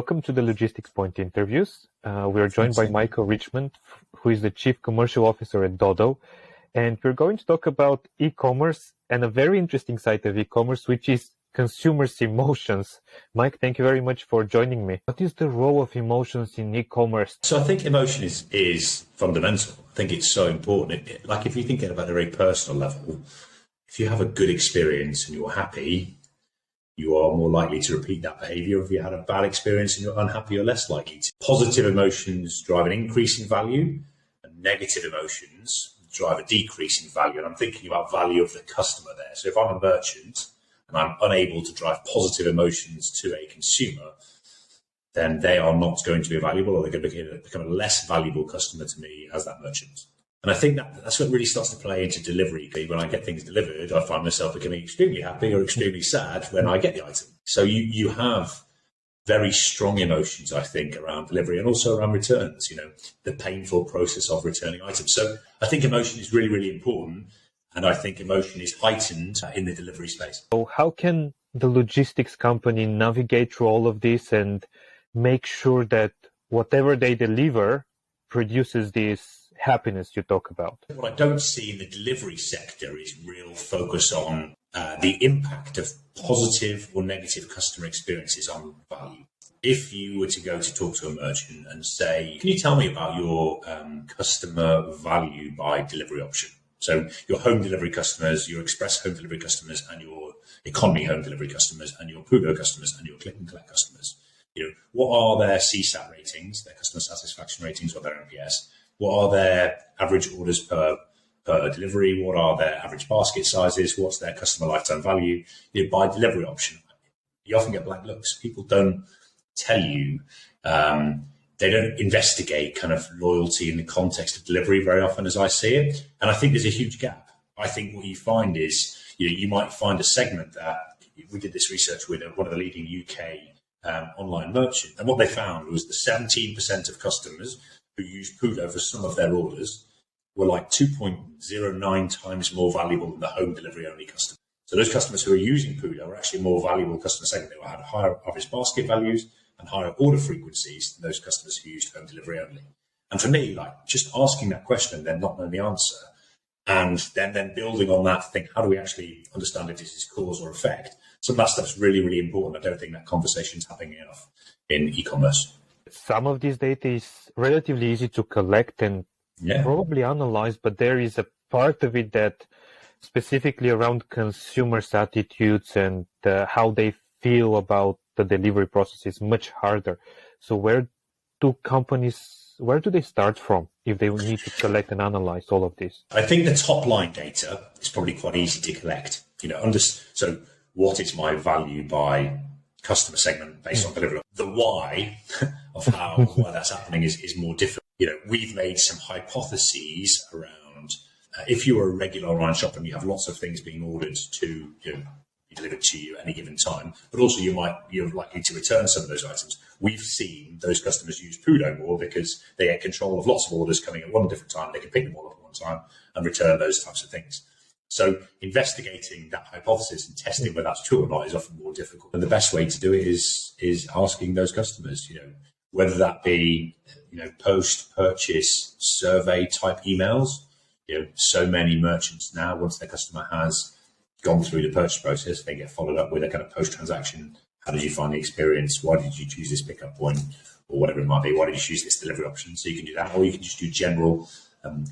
Welcome to the Logistics Point interviews. We are joined by Mike Richmond, who is the Chief Commercial Officer at Doddle. And we're going to talk about e-commerce and a very interesting side of e-commerce, which is consumers' emotions. Mike, thank you very much for joining me. What is the role of emotions in e-commerce? So I think emotion is fundamental. I think it's so important. Like if you think about it at a very personal level, if you have a good experience and you're happy, you are more likely to repeat that behavior. If you had a bad experience and you're unhappy, you're less likely to. Positive emotions drive an increase in value, and negative emotions drive a decrease in value. And I'm thinking about value of the customer there. So if I'm a merchant and I'm unable to drive positive emotions to a consumer, then they are not going to be valuable, or they're going to become a less valuable customer to me as that merchant. And I think that's what really starts to play into delivery. When I get things delivered, I find myself becoming extremely happy or extremely sad when I get the item. So you have very strong emotions, I think, around delivery and also around returns, the painful process of returning items. So I think emotion is really, really important. And I think emotion is heightened in the delivery space. So how can the logistics company navigate through all of this and make sure that whatever they deliver produces this happiness you talk about? What I don't see in the delivery sector is real focus on the impact of positive or negative customer experiences on value. If you were to go to talk to a merchant and say, can you tell me about your customer value by delivery option? So your home delivery customers, your express home delivery customers, and your economy home delivery customers, and your Pudo customers, and your click and collect customers. What are their CSAT ratings, their customer satisfaction ratings, or their NPS? What are their average orders per delivery? What are their average basket sizes? What's their customer lifetime value? By delivery option, you often get blank looks. People don't tell you, they don't investigate kind of loyalty in the context of delivery very often, as I see it. And I think there's a huge gap. I think what you find is, you might find a segment that we did this research with one of the leading UK online merchants. And what they found was the 17% of customers who use Pudo for some of their orders were like 2.09 times more valuable than the home delivery only customer. So those customers who are using Pudo are actually a more valuable customer segment. They had higher average basket values and higher order frequencies than those customers who used home delivery only. And for me, just asking that question and then not knowing the answer, and then building on that to think, how do we actually understand if this is cause or effect? Some of that stuff's really, really important. I don't think that conversation's happening enough in e-commerce. Some of this data is relatively easy to collect and probably analyze, but there is a part of it that specifically around consumers' attitudes and how they feel about the delivery process is much harder. So where do they start from if they need to collect and analyze all of this? I think the top line data is probably quite easy to collect. So what is my value by customer segment based on delivery? The why of why that's happening is more difficult. We've made some hypotheses around if you're a regular online shopper and you have lots of things being ordered to be delivered to you at any given time, but also you're likely to return some of those items. We've seen those customers use Pudo more because they get control of lots of orders coming at one different time. They can pick them all up at one time and return those types of things. So investigating that hypothesis and testing whether that's true or not is often more difficult. And the best way to do it is asking those customers, whether that be, post-purchase survey type emails. So many merchants now, once their customer has gone through the purchase process, they get followed up with a kind of post-transaction. How did you find the experience? Why did you choose this pickup point? Or whatever it might be. Why did you choose this delivery option? So you can do that, or you can just do general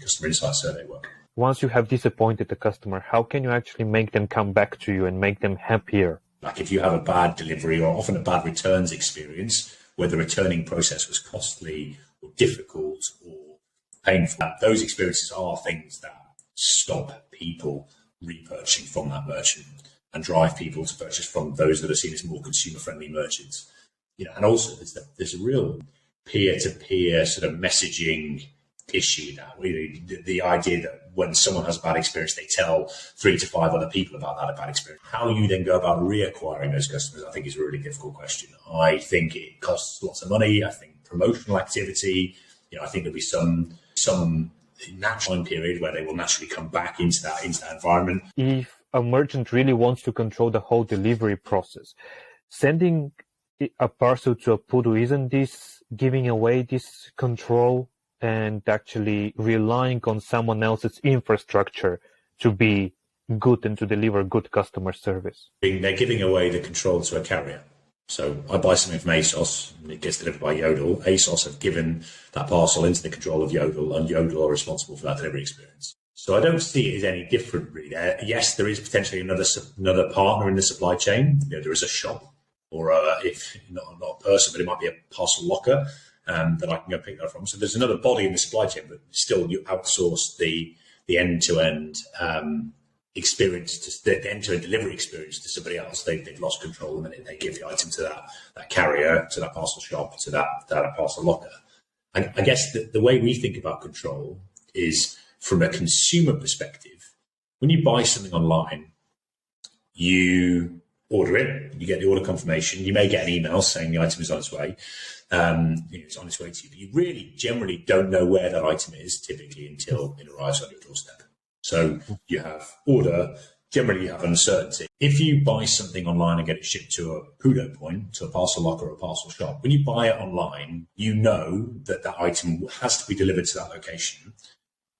customer insight survey work. Once you have disappointed the customer, how can you actually make them come back to you and make them happier? Like if you have a bad delivery or often a bad returns experience, where the returning process was costly or difficult or painful, those experiences are things that stop people repurchasing from that merchant and drive people to purchase from those that are seen as more consumer-friendly merchants. And also there's a real peer-to-peer sort of messaging issue now. The idea that when someone has a bad experience, they tell 3 to 5 other people about that bad experience. How you then go about reacquiring those customers, I think, is a really difficult question. I think it costs lots of money. I think promotional activity, I think there'll be some natural period where they will naturally come back into that environment. If a merchant really wants to control the whole delivery process, sending a parcel to a Poodle, isn't this giving away this control and actually relying on someone else's infrastructure to be good and to deliver good customer service? They're giving away the control to a carrier. So I buy something from ASOS and it gets delivered by Yodel. ASOS have given that parcel into the control of Yodel, and Yodel are responsible for that delivery experience. So I don't see it as any different really there. Yes, there is potentially another partner in the supply chain. There is a shop, or if not a person, but it might be a parcel locker that I can go pick that from. So there's another body in the supply chain, but still you outsource the end-to-end experience, the end-to-end delivery experience to somebody else. They've lost control the minute they give the item to that carrier, to that parcel shop, to that parcel locker. And I guess the way we think about control is from a consumer perspective. When you buy something online, you order it, you get the order confirmation, you may get an email saying the item is on its way. It's on its way to you, but you really generally don't know where that item is typically until it arrives on your doorstep. So you have order, generally you have uncertainty. If you buy something online and get it shipped to a Poodle point, to a parcel locker or a parcel shop, when you buy it online, you know that that item has to be delivered to that location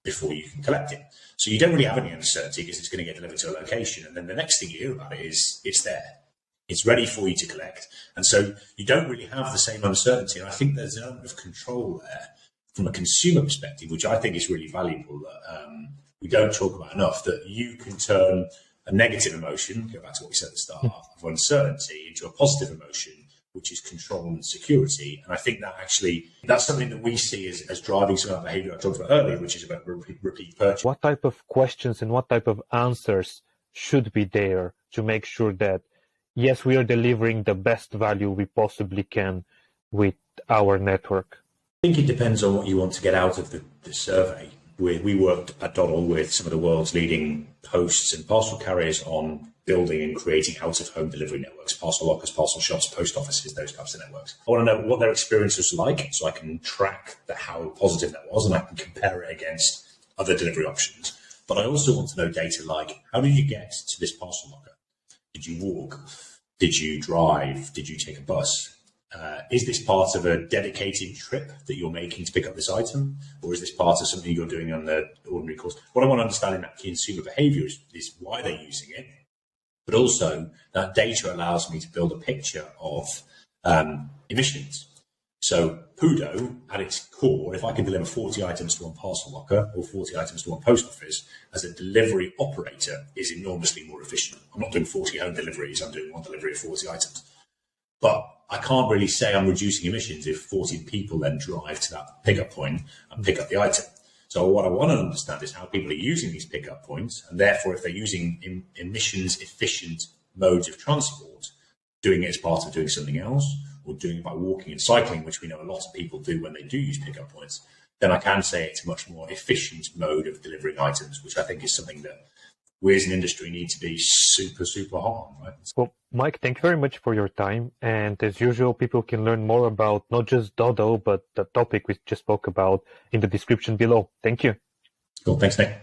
before you can collect it. So you don't really have any uncertainty because it's going to get delivered to a location. And then the next thing you hear about it is it's there. It's ready for you to collect. And so you don't really have the same uncertainty. And I think there's an element of control there from a consumer perspective, which I think is really valuable, that we don't talk about enough, that you can turn a negative emotion, go back to what we said at the start, of uncertainty into a positive emotion, which is control and security. And I think that's something that we see as driving some of that behavior I talked about earlier, which is about repeat purchase. What type of questions and what type of answers should be there to make sure that, yes, we are delivering the best value we possibly can with our network? I think it depends on what you want to get out of the survey. We worked at Doddle with some of the world's leading posts and parcel carriers on building and creating out-of-home delivery networks, parcel lockers, parcel shops, post offices, those types of networks. I want to know what their experience was like so I can track how positive that was and I can compare it against other delivery options. But I also want to know data like, how did you get to this parcel locker? Did you walk? Did you drive? Did you take a bus? Is this part of a dedicated trip that you're making to pick up this item? Or is this part of something you're doing on the ordinary course? What I want to understand in that consumer behavior is why they're using it. But also that data allows me to build a picture of emissions. So Poodle, at its core, if I can deliver 40 items to one parcel locker or 40 items to one post office, as a delivery operator is enormously more efficient. I'm not doing 40 home deliveries, I'm doing one delivery of 40 items. But I can't really say I'm reducing emissions if 40 people then drive to that pickup point and pick up the item. So what I want to understand is how people are using these pickup points, and therefore if they're using emissions efficient modes of transport, doing it as part of doing something else, or doing it by walking and cycling, which we know a lot of people do when they do use pickup points, then I can say it's a much more efficient mode of delivering items, which I think is something that we as an industry need to be super, super hard on, right? Well, Mike, thank you very much for your time. And as usual, people can learn more about not just Doddle, but the topic we just spoke about in the description below. Thank you. Cool. Thanks, Nick.